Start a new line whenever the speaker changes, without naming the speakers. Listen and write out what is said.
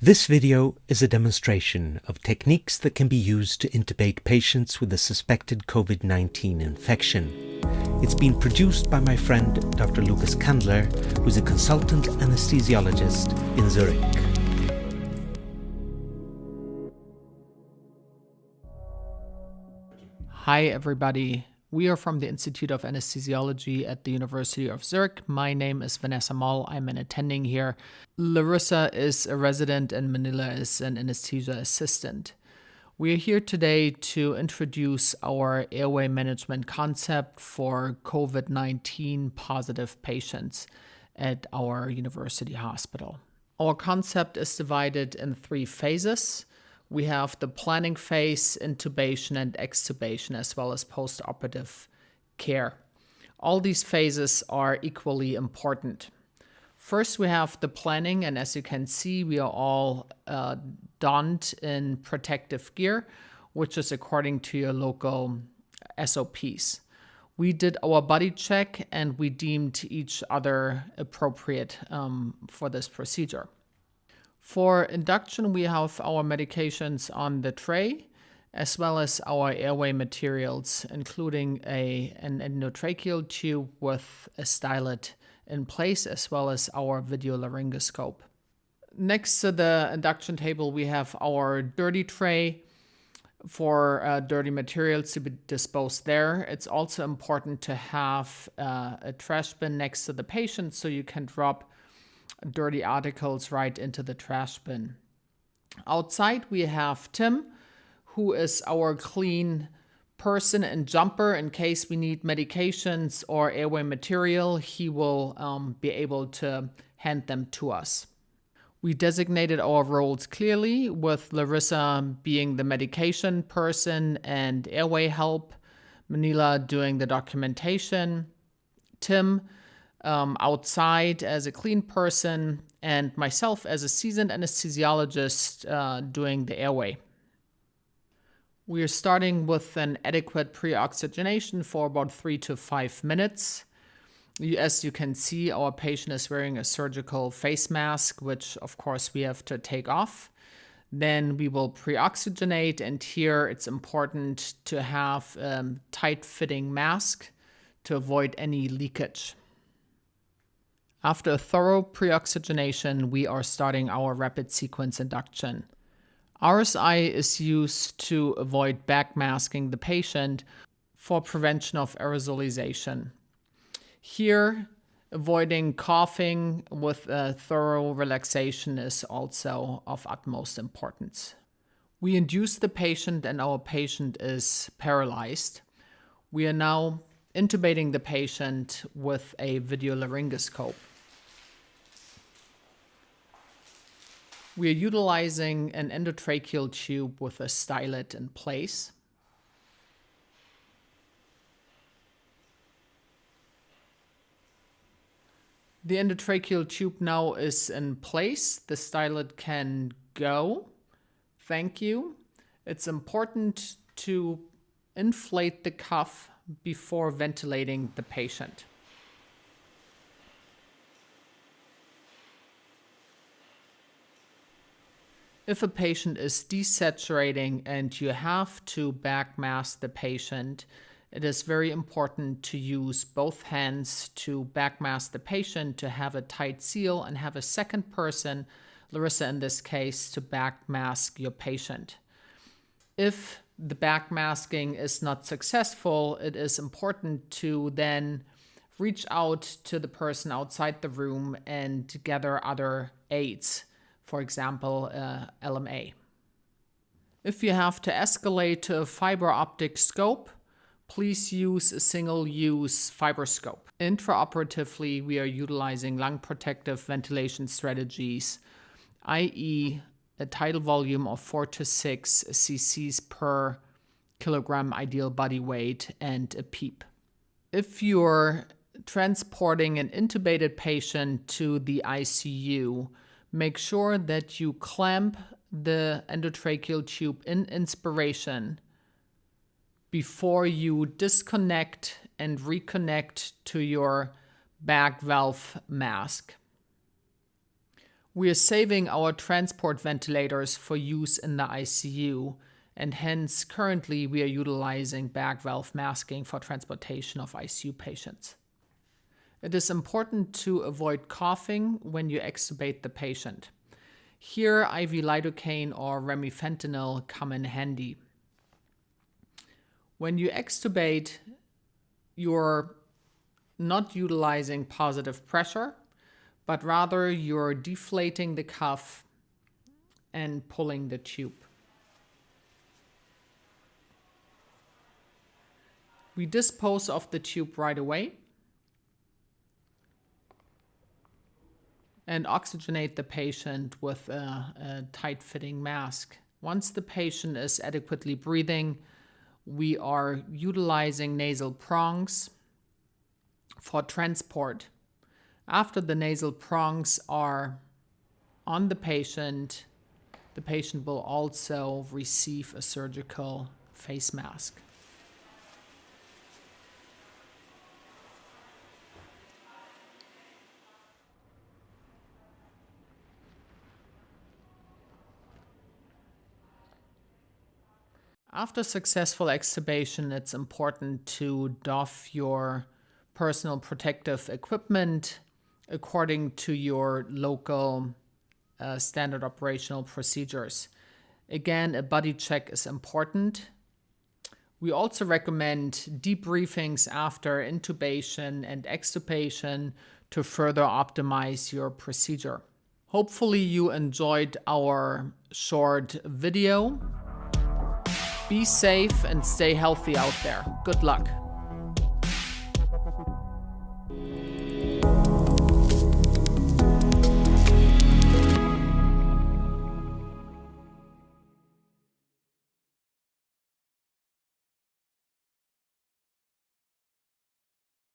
This video is a demonstration of techniques that can be used to intubate patients with a suspected COVID-19 infection. It's been produced by my friend Dr. Lucas Candler, who's a consultant anesthesiologist in Zurich.
Hi everybody, we are from the Institute of Anesthesiology at the University of Zurich. My name is Vanessa Moll, I'm an attending here. Larissa is a resident and Manila is an anesthesia assistant. We are here today to introduce our airway management concept for COVID-19 positive patients at our university hospital. Our concept is divided in 3 phases. We have the planning phase, intubation and extubation, as well as postoperative care. All these phases are equally important. First, we have the planning, and as you can see, we are all donned in protective gear, which is according to your local SOPs. We did our body check and we deemed each other appropriate for this procedure. For induction, we have our medications on the tray, as well as our airway materials, including an endotracheal tube with a stylet in place, as well as our video laryngoscope. Next to the induction table, we have our dirty tray for dirty materials to be disposed there. It's also important to have a trash bin next to the patient so you can drop dirty articles right into the trash bin. Outside we have Tim, who is our clean person and jumper. In case we need medications or airway material, he will be able to hand them to us. We designated our roles clearly, with Larissa being the medication person and airway help, Manila doing the documentation, Tim outside as a clean person, and myself as a seasoned anesthesiologist doing the airway. We are starting with an adequate pre-oxygenation for about 3 to 5 minutes. As you can see, our patient is wearing a surgical face mask, which of course we have to take off. Then we will pre-oxygenate, and here it's important to have a tight-fitting mask to avoid any leakage. After a thorough pre-oxygenation, we are starting our rapid sequence induction. RSI is used to avoid backmasking the patient for prevention of aerosolization. Here, avoiding coughing with a thorough relaxation is also of utmost importance. We induce the patient and our patient is paralyzed. We are now intubating the patient with a video laryngoscope. We are utilizing an endotracheal tube with a stylet in place. The endotracheal tube now is in place. The stylet can go. Thank you. It's important to inflate the cuff before ventilating the patient. If a patient is desaturating and you have to backmask the patient, it is very important to use both hands to backmask the patient, to have a tight seal, and have a second person, Larissa in this case, to backmask your patient. If the backmasking is not successful, it is important to then reach out to the person outside the room and gather other aids. For example, LMA. If you have to escalate to a fiber optic scope, please use a single-use fiber scope. Intraoperatively, we are utilizing lung protective ventilation strategies, i.e. a tidal volume of 4 to 6 cc's per kilogram ideal body weight and a PEEP. If you're transporting an intubated patient to the ICU, make sure that you clamp the endotracheal tube in inspiration before you disconnect and reconnect to your bag valve mask. We are saving our transport ventilators for use in the ICU, and hence currently we are utilizing bag valve masking for transportation of ICU patients. It is important to avoid coughing when you extubate the patient. Here, IV lidocaine or remifentanil come in handy. When you extubate, you're not utilizing positive pressure, but rather you're deflating the cuff and pulling the tube. We dispose of the tube right away and oxygenate the patient with a tight-fitting mask. Once the patient is adequately breathing, we are utilizing nasal prongs for transport. After the nasal prongs are on the patient will also receive a surgical face mask. After successful extubation, it's important to doff your personal protective equipment according to your local standard operational procedures. Again, a body check is important. We also recommend debriefings after intubation and extubation to further optimize your procedure. Hopefully you enjoyed our short video. Be safe and stay healthy out there. Good luck.